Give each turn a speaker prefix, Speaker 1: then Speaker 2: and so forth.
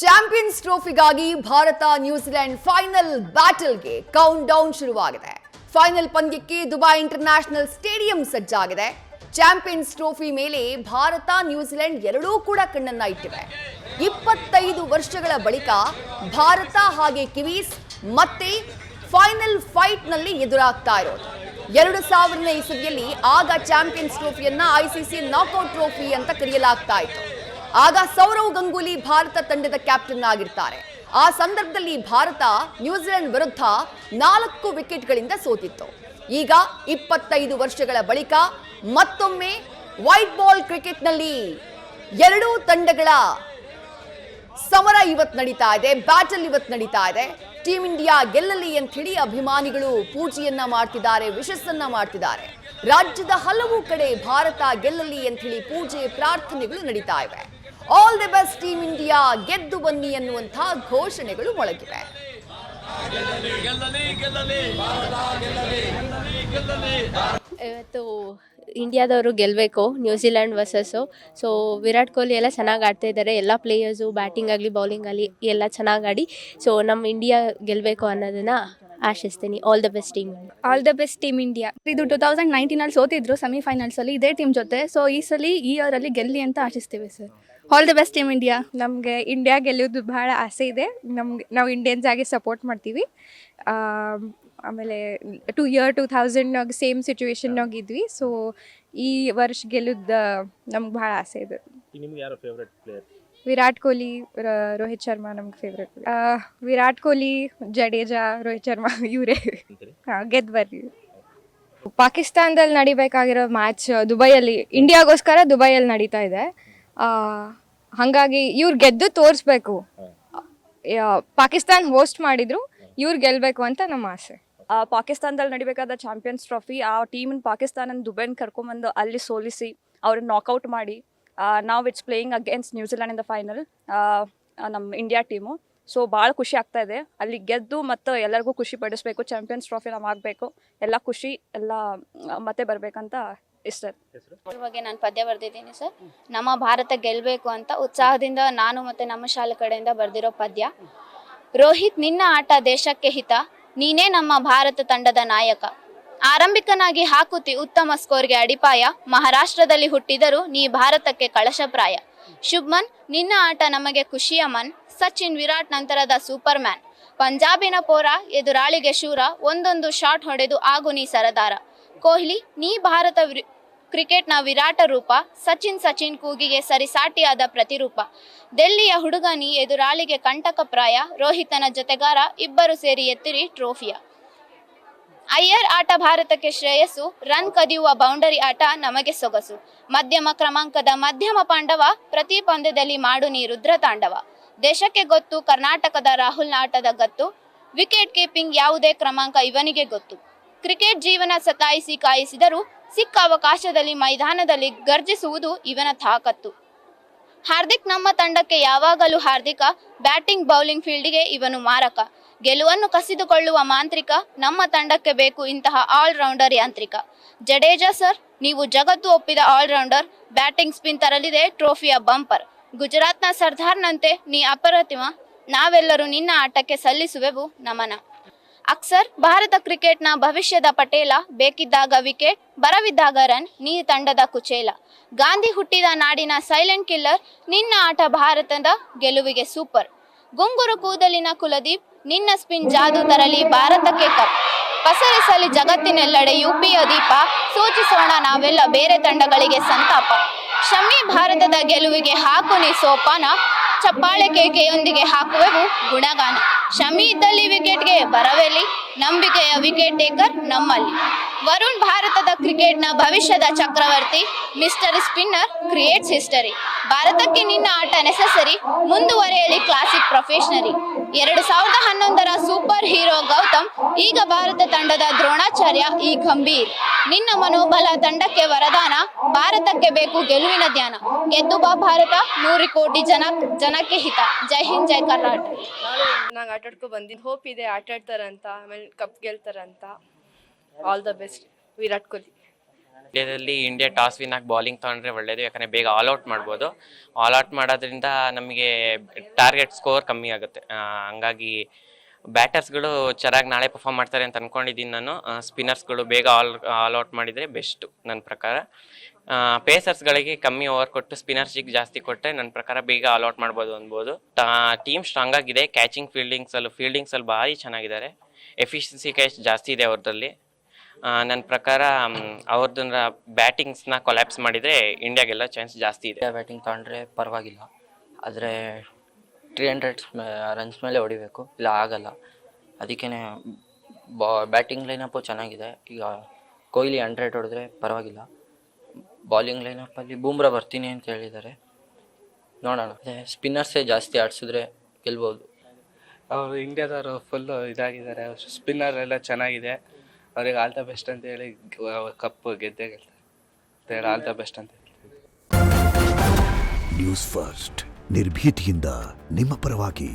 Speaker 1: Champions ಟ್ರೋಫಿಗಾಗಿ Bharat New Zealand final ಬ್ಯಾಟಲ್ಗೆ countdown ಶುರುವಾಗಿದೆ. ಫೈನಲ್ ಪಂದ್ಯಕ್ಕೆ ದುಬೈ ಇಂಟರ್ನ್ಯಾಷನಲ್ ಸ್ಟೇಡಿಯಂ ಸಜ್ಜಾಗಿದೆ. ಚಾಂಪಿಯನ್ಸ್ ಟ್ರೋಫಿ ಮೇಲೆ ಭಾರತ ನ್ಯೂಜಿಲೆಂಡ್ ಎರಡೂ ಕೂಡ ಕಣ್ಣನ್ನ ಇಟ್ಟಿವೆ. 25 ವರ್ಷಗಳ ಬಳಿಕ ಭಾರತ ಹಾಗೆ ಕಿವೀಸ್ ಮತ್ತೆ ಫೈನಲ್ ಫೈಟ್ ನಲ್ಲಿ ಎದುರಾಗ್ತಾ ಇರೋದು. 2000ನೇ ಇಸವಿಯಲ್ಲಿ ಆಗ ಚಾಂಪಿಯನ್ಸ್ ಟ್ರೋಫಿಯನ್ನ ಐಸಿಸಿ ನಾಕ್ಔಟ್ ಟ್ರೋಫಿ ಅಂತ ಕರೆಯಲಾಗ್ತಾ ಇತ್ತು. ಆಗ ಸೌರವ್ ಗಂಗೂಲಿ ಭಾರತ ತಂಡದ ಕ್ಯಾಪ್ಟನ್ ಆಗಿರ್ತಾರೆ. ಆ ಸಂದರ್ಭದಲ್ಲಿ ಭಾರತ ನ್ಯೂಜಿಲೆಂಡ್ ವಿರುದ್ಧ 4 ವಿಕೆಟ್ಗಳಿಂದ ಸೋತಿತ್ತು. ಈಗ 25 ವರ್ಷಗಳ ಬಳಿಕ ಮತ್ತೊಮ್ಮೆ ವೈಟ್ ಬಾಲ್ ಕ್ರಿಕೆಟ್ನಲ್ಲಿ ಎರಡೂ ತಂಡಗಳ ಸಮರ ಇವತ್ತು ನಡೀತಾ ಇದೆ, ಬ್ಯಾಟಲ್ ಇವತ್ತು ನಡೀತಾ ಇದೆ. ಟೀಮ್ ಇಂಡಿಯಾ ಗೆಲ್ಲಲಿ ಅಂತ ಹೇಳಿ ಅಭಿಮಾನಿಗಳು ಪೂಜೆಯನ್ನ ಮಾಡ್ತಿದ್ದಾರೆ, ವಿಶಸ್ಸನ್ನ ಮಾಡ್ತಿದ್ದಾರೆ. ರಾಜ್ಯದ ಹಲವು ಕಡೆ ಭಾರತ ಗೆಲ್ಲಲಿ ಅಂತ ಹೇಳಿ ಪೂಜೆ ಪ್ರಾರ್ಥನೆಗಳು ನಡೀತಾ ಇವೆ. All the best team India, ಗೆದ್ದು ಬನ್ನಿ ಅನ್ನುವಂತಹ ಘೋಷಣೆಗಳು ಮೊಳಗಿವೆ.
Speaker 2: ಇವತ್ತು ಇಂಡಿಯಾದವರು ಗೆಲ್ಲಬೇಕು New Zealand versus. So Virat Kohli ಎಲ್ಲ ಚೆನ್ನಾಗಿ ಆಡ್ತಾ ಇದ್ದಾರೆ. ಎಲ್ಲ ಪ್ಲೇಯರ್ಸು ಬ್ಯಾಟಿಂಗ್ ಆಗಲಿ ಬೌಲಿಂಗ್ ಆಗಲಿ ಎಲ್ಲ ಚೆನ್ನಾಗಿ ಆಡಿ ಸೊ ನಮ್ಮ ಇಂಡಿಯಾ ಗೆಲ್ಲಬೇಕು ಅನ್ನೋದನ್ನು ಆಶಿಸ್ತೀನಿ. All the best team.
Speaker 3: All the best team India. ಇದು 2019 ಸೋತಿದ್ರು ಸೆಮಿಫೈನಲ್ಸಲ್ಲಿ ಇದೇ ಟೀಮ್ ಜೊತೆ. ಸೊ ಈ ಇಯರಲ್ಲಿ ಗೆಲ್ಲಿ ಅಂತ ಆಶಿಸ್ತೀವಿ sir. All the best team India.
Speaker 4: ನಮಗೆ ಇಂಡಿಯಾ ಗೆಲ್ಲೋದು ಭಾಳ ಆಸೆ ಇದೆ. ನಾವು ಇಂಡಿಯನ್ಸ್ ಆಗಿ ಸಪೋರ್ಟ್ ಮಾಡ್ತೀವಿ. ಆಮೇಲೆ 2000 ಸೇಮ್ ಸಿಚುವೇಶನ್ನಾಗ ಇದ್ವಿ. ಸೊ ಈ ವರ್ಷ ಗೆಲ್ಲೋದು ನಮ್ಗೆ ಭಾಳ ಆಸೆ ಇದೆ.
Speaker 5: ನಿಮ್ಗೆ ಯಾರು ಫೇವ್ರೆಟ್ ಪ್ಲೇಯರ್?
Speaker 4: ವಿರಾಟ್ ಕೊಹ್ಲಿ, ರೋಹಿತ್ ಶರ್ಮಾ ನಮ್ಗೆ ಫೇವ್ರೆಟ್. ವಿರಾಟ್ ಕೊಹ್ಲಿ, ಜಡೇಜಾ, ರೋಹಿತ್ ಶರ್ಮಾ ಇವರೇ ಗೆದ್ದು ಬರ್ರಿ. ಪಾಕಿಸ್ತಾನದಲ್ಲಿ ನಡಿಬೇಕಾಗಿರೋ ಮ್ಯಾಚ್ ದುಬೈಯಲ್ಲಿ, ಇಂಡಿಯಾಗೋಸ್ಕರ ದುಬೈಯಲ್ಲಿ ನಡೀತಾ ಇದೆ. ಹಾಗಾಗಿ ಇವ್ರು ಗೆದ್ದು ತೋರಿಸ್ಬೇಕು. ಪಾಕಿಸ್ತಾನ ಹೋಸ್ಟ್ ಮಾಡಿದ್ರು, ಇವ್ರು ಗೆಲ್ಲಬೇಕು ಅಂತ ನಮ್ಮ ಆಸೆ.
Speaker 6: ಪಾಕಿಸ್ತಾನದಲ್ಲಿ ನಡಿಬೇಕಾದ ಚಾಂಪಿಯನ್ಸ್ ಟ್ರೋಫಿ, ಆ ಟೀಮನ್ನು ಪಾಕಿಸ್ತಾನ ದುಬೈನ ಕರ್ಕೊಂಬಂದು ಅಲ್ಲಿ ಸೋಲಿಸಿ ಅವ್ರನ್ನ ನಾಕ್ಔಟ್ ಮಾಡಿ ನಾವು it's playing against New Zealand in the final, ನಮ್ಮ ಇಂಡಿಯಾ ಟೀಮು. ಸೊ ಭಾಳ ಖುಷಿ ಆಗ್ತಾ ಇದೆ. ಅಲ್ಲಿ ಗೆದ್ದು ಮತ್ತು ಎಲ್ಲರಿಗೂ ಖುಷಿ ಪಡಿಸ್ಬೇಕು. ಚಾಂಪಿಯನ್ಸ್ ಟ್ರೋಫಿ ನಾವು ಆಗಬೇಕು, ಎಲ್ಲ ಖುಷಿ ಎಲ್ಲ ಮತ್ತೆ ಬರಬೇಕಂತ ಇಷ್ಟ.
Speaker 7: ಇದ್ರ ಬಗ್ಗೆ ನಾನು ಪದ್ಯ ಬರೆದಿದ್ದೀನಿ ಸರ್. ನಮ್ಮ ಭಾರತ ಗೆಲ್ಲಬೇಕು ಅಂತ ಉತ್ಸಾಹದಿಂದ ನಾನು ಮತ್ತು ನಮ್ಮ ಶಾಲೆ ಕಡೆಯಿಂದ ಬರೆದಿರೋ ಪದ್ಯ. ರೋಹಿತ್, ನಿನ್ನ ಆಟ ದೇಶಕ್ಕೆ ಹಿತ, ನೀನೇ ನಮ್ಮ ಭಾರತ ತಂಡದ ನಾಯಕ. ಆರಂಭಿಕನಾಗಿ ಹಾಕುತ್ತಿ ಉತ್ತಮ ಸ್ಕೋರ್ಗೆ ಅಡಿಪಾಯ, ಮಹಾರಾಷ್ಟ್ರದಲ್ಲಿ ಹುಟ್ಟಿದರೂ ನೀ ಭಾರತಕ್ಕೆ ಕಳಶಪ್ರಾಯ. ಶುಭ್ಮನ್, ನಿನ್ನ ಆಟ ನಮಗೆ ಖುಷಿಯ ಮನ್, ಸಚಿನ್ ವಿರಾಟ್ ನಂತರದ ಸೂಪರ್ ಮ್ಯಾನ್. ಪಂಜಾಬಿನ ಪೋರ, ಎದುರಾಳಿಗೆ ಶೂರ, ಒಂದೊಂದು ಶಾಟ್ ಹೊಡೆದು ಆಗು ನೀ ಸರದಾರ. ಕೊಹ್ಲಿ, ನೀ ಭಾರತ ಕ್ರಿಕೆಟ್ನ ವಿರಾಟ ರೂಪ, ಸಚಿನ್ ಕೂಗಿಗೆ ಸರಿಸಾಟಿಯಾದ ಪ್ರತಿರೂಪ. ಡೆಲ್ಲಿಯ ಹುಡುಗ ನೀ, ಎದುರಾಳಿಗೆ ಕಂಟಕ ಪ್ರಾಯ, ರೋಹಿತನ ಜೊತೆಗಾರ, ಇಬ್ಬರು ಸೇರಿ ಎತ್ತಿರಿ ಟ್ರೋಫಿಯ. ಅಯ್ಯರ್ ಆಟ ಭಾರತಕ್ಕೆ ಶ್ರೇಯಸ್ಸು, ರನ್ ಕದಿಯುವ ಬೌಂಡರಿ ಆಟ ನಮಗೆ ಸೊಗಸು. ಮಧ್ಯಮ ಕ್ರಮಾಂಕದ ಮಧ್ಯಮ ಪಾಂಡವ, ಪ್ರತಿ ಪಂದ್ಯದಲ್ಲಿ ಮಾಡು ನೀ ರುದ್ರ ತಾಂಡವ. ದೇಶಕ್ಕೆ ಗೊತ್ತು ಕರ್ನಾಟಕದ ರಾಹುಲ್ನ ಆಟದ ಗತ್ತು, ವಿಕೆಟ್ ಕೀಪಿಂಗ್ ಯಾವುದೇ ಕ್ರಮಾಂಕ ಇವನಿಗೆ ಗೊತ್ತು. ಕ್ರಿಕೆಟ್ ಜೀವನ ಸತಾಯಿಸಿ ಕಾಯಿಸಿದರೂ ಸಿಕ್ಕ ಅವಕಾಶದಲ್ಲಿ ಮೈದಾನದಲ್ಲಿ ಗರ್ಜಿಸುವುದು ಇವನ ತಾಕತ್ತು. ಹಾರ್ದಿಕ್ ನಮ್ಮ ತಂಡಕ್ಕೆ ಯಾವಾಗಲೂ ಹಾರ್ದಿಕ, ಬ್ಯಾಟಿಂಗ್ ಬೌಲಿಂಗ್ ಫೀಲ್ಡ್ಗೆ ಇವನು ಮಾರಕ. ಗೆಲುವನ್ನು ಕಸಿದುಕೊಳ್ಳುವ ಮಾಂತ್ರಿಕ, ನಮ್ಮ ತಂಡಕ್ಕೆ ಬೇಕು ಇಂತಹ ಆಲ್ರೌಂಡರ್ ಯಾಂತ್ರಿಕ. ಜಡೇಜಾ ಸರ್, ನೀವು ಜಗತ್ತು ಒಪ್ಪಿದ ಆಲ್ರೌಂಡರ್, ಬ್ಯಾಟಿಂಗ್ ಸ್ಪಿನ್ ತರಲಿದೆ ಟ್ರೋಫಿಯ ಬಂಪರ್. ಗುಜರಾತ್ನ ಸರ್ದಾರ್ನಂತೆ ನೀ ಅಪ್ರತಿಮ, ನಾವೆಲ್ಲರೂ ನಿನ್ನ ಆಟಕ್ಕೆ ಸಲ್ಲಿಸುವೆವು ನಮನ. ಅಕ್ಸರ್, ಭಾರತ ಕ್ರಿಕೆಟ್ನ ಭವಿಷ್ಯದ ಪಟೇಲ, ಬೇಕಿದ್ದಾಗ ವಿಕೆಟ್, ಬರವಿದ್ದಾಗ ರನ್, ನೀ ತಂಡದ ಕುಚೇಲ. ಗಾಂಧಿ ಹುಟ್ಟಿದ ನಾಡಿನ ಸೈಲೆಂಟ್ ಕಿಲ್ಲರ್, ನಿನ್ನ ಆಟ ಭಾರತದ ಗೆಲುವಿಗೆ ಸೂಪರ್. ಗುಂಗುರು ಕೂದಲಿನ ಕುಲದೀಪ್, ನಿನ್ನ ಸ್ಪಿನ್ ಜಾದು ತರಲಿ ಭಾರತಕ್ಕೆ ಕಪ್. ಪಸರಿಸಲಿ ಜಗತ್ತಿನೆಲ್ಲೆಡೆ ಯುಪಿಯ ದೀಪ, ಸೂಚಿಸೋಣ ನಾವೆಲ್ಲ ಬೇರೆ ತಂಡಗಳಿಗೆ ಸಂತಾಪ. ಶಮಿ, ಭಾರತದ ಗೆಲುವಿಗೆ ಹಾಕು ನೀ ಸೋಪಾನ, ಚಪ್ಪಾಳೆ ಕೇಕೆಯೊಂದಿಗೆ ಹಾಕುವೆವು ಗುಣಗಾನ. ಶಮಿ ಇದ್ದಲ್ಲಿ ವಿಕೆಟ್ಗೆ ಬರವೆಲಿ, ನಂಬಿಕೆಯ ವಿಕೆಟ್ ಟೇಕರ್ ನಮ್ಮಲ್ಲಿ. ವರುಣ್, ಭಾರತದ ಕ್ರಿಕೆಟ್ನ ಭವಿಷ್ಯದ Chakravarthy, mister spinner creates history. ಭಾರತಕ್ಕೆ ನಿನ್ನ ಆಟ ನೆಸಸರಿ, ಮುಂದುವರೆಯಲಿ ಕ್ಲಾಸಿಕ್ ಪ್ರೊಫೆಷನರಿ. 2011ರ ಸೂಪರ್ ಹೀರೋ ಗೌತಮ್, ಈಗ ಭಾರತ ತಂಡದ ದ್ರೋಣಾಚಾರ್ಯ ಈ ಗಂಭೀರ್. ನಿನ್ನ ಮನೋಬಲ ತಂಡಕ್ಕೆ ವರದಾನ, ಭಾರತಕ್ಕೆ ಬೇಕು ಗೆಲುವಿನ ಧ್ಯಾನ. ಗೆದ್ದು ಬಾ ಭಾರತ, 100 ಕೋಟಿ ಜನಕ್ಕೆ ಹಿತ. ಜೈ ಹಿಂದ್, ಜೈ ಕರ್ನಾಟಕ.
Speaker 8: ಚೆನ್ನಾಗಿ ಆಟಾಡ್ಕೊ ಬಂದಿದ್ದು, ಹೋಪ್ ಇದೆ ಆಟಾಡ್ತಾರಂತ, ಆಮೇಲೆ ಕಪ್ ಗೆಲ್ತಾರಂತ. All the best Virat Kohli.
Speaker 5: ಇಂಡಿಯಾದಲ್ಲಿ ಟಾಸ್ ವಿನ್ ಆಗಿ ಬೌಲಿಂಗ್ ತೊಗೊಂಡ್ರೆ ಒಳ್ಳೇದು, ಯಾಕಂದರೆ ಬೇಗ ಆಲ್ಔಟ್ ಮಾಡ್ಬೋದು. ಆಲ್ಔಟ್ ಮಾಡೋದ್ರಿಂದ ನಮಗೆ ಟಾರ್ಗೆಟ್ ಸ್ಕೋರ್ ಕಮ್ಮಿ ಆಗುತ್ತೆ. ಹಂಗಾಗಿ ಬ್ಯಾಟರ್ಸ್ಗಳು ಚೆನ್ನಾಗಿ ನಾಳೆ ಪರ್ಫಾರ್ಮ್ ಮಾಡ್ತಾರೆ ಅಂತ ಅಂದ್ಕೊಂಡಿದ್ದೀನಿ ನಾನು. ಸ್ಪಿನ್ನರ್ಸ್ಗಳು ಬೇಗ ಆಲ್ಔಟ್ ಮಾಡಿದರೆ ಬೆಸ್ಟು ನನ್ನ ಪ್ರಕಾರ. ಪೇಸರ್ಸ್ಗಳಿಗೆ ಕಮ್ಮಿ ಓವರ್ ಕೊಟ್ಟು ಸ್ಪಿನ್ನರ್ಸಿಗೆ ಜಾಸ್ತಿ ಕೊಟ್ಟರೆ ನನ್ನ ಪ್ರಕಾರ ಬೇಗ ಆಲ್ಔಟ್ ಮಾಡ್ಬೋದು ಅನ್ಬೋದು. ಟೀಮ್ ಸ್ಟ್ರಾಂಗ್ ಆಗಿದೆ. ಕ್ಯಾಚಿಂಗ್ ಫೀಲ್ಡಿಂಗ್ಸಲ್ಲಿ ಭಾರಿ ಚೆನ್ನಾಗಿದ್ದಾರೆ. ಎಫಿಷಿಯನ್ಸಿ ಕ್ಯಾಚ್ ಜಾಸ್ತಿ ಇದೆ ಅವ್ರದ್ರಲ್ಲಿ. ನನ್ನ ಪ್ರಕಾರ ಅವ್ರದ್ದನ್ನ ಬ್ಯಾಟಿಂಗ್ಸ್ನ ಕೊಲ್ಯಾಪ್ಸ್ ಮಾಡಿದರೆ ಇಂಡಿಯಾಗೆಲ್ಲ ಚಾನ್ಸ್ ಜಾಸ್ತಿ ಇದೆ.
Speaker 9: ಬ್ಯಾಟಿಂಗ್ ತಗೊಂಡ್ರೆ ಪರವಾಗಿಲ್ಲ, ಆದರೆ 300 ರನ್ಸ್ ಮೇಲೆ ಹೊಡಿಬೇಕು, ಇಲ್ಲ ಆಗಲ್ಲ. ಅದಕ್ಕೇ ಬ್ಯಾಟಿಂಗ್ ಲೈನಪ್ಪು ಚೆನ್ನಾಗಿದೆ. ಈಗ ಕೊಹ್ಲಿ 100 ಹೊಡೆದ್ರೆ ಪರವಾಗಿಲ್ಲ. ಬೌಲಿಂಗ್ ಲೈನಪ್ಪಲ್ಲಿ ಬೂಮ್ರಾ ಬರ್ತೀನಿ ಅಂತ ಹೇಳಿದ್ದಾರೆ, ನೋಡೋಣ. ಸ್ಪಿನ್ನರ್ಸೇ ಜಾಸ್ತಿ ಆಡಿಸಿದ್ರೆ ಗೆಲ್ಬೋದು.
Speaker 10: ಅವರು ಇಂಡಿಯಾದವರು ಫುಲ್ಲು ಇದಾಗಿದ್ದಾರೆ. ಸ್ಪಿನ್ನರ್ ಎಲ್ಲ ಚೆನ್ನಾಗಿದೆ. ಅವ್ರಿಗೆ ಆಲ್ ದ ಬೆಸ್ಟ್ ಅಂತ ಹೇಳಿ ಕಪ್ ಗೆದ್ದೇ ಗೆಲ್ತಾರೆ. ಆಲ್ ದ ಬೆಸ್ಟ್ ಅಂತ ಹೇಳಿ.
Speaker 11: ನ್ಯೂಸ್ ಫಸ್ಟ್ ನಿರ್ಭೀತಿಯಿಂದ ನಿಮ್ಮ ಪರವಾಗಿ.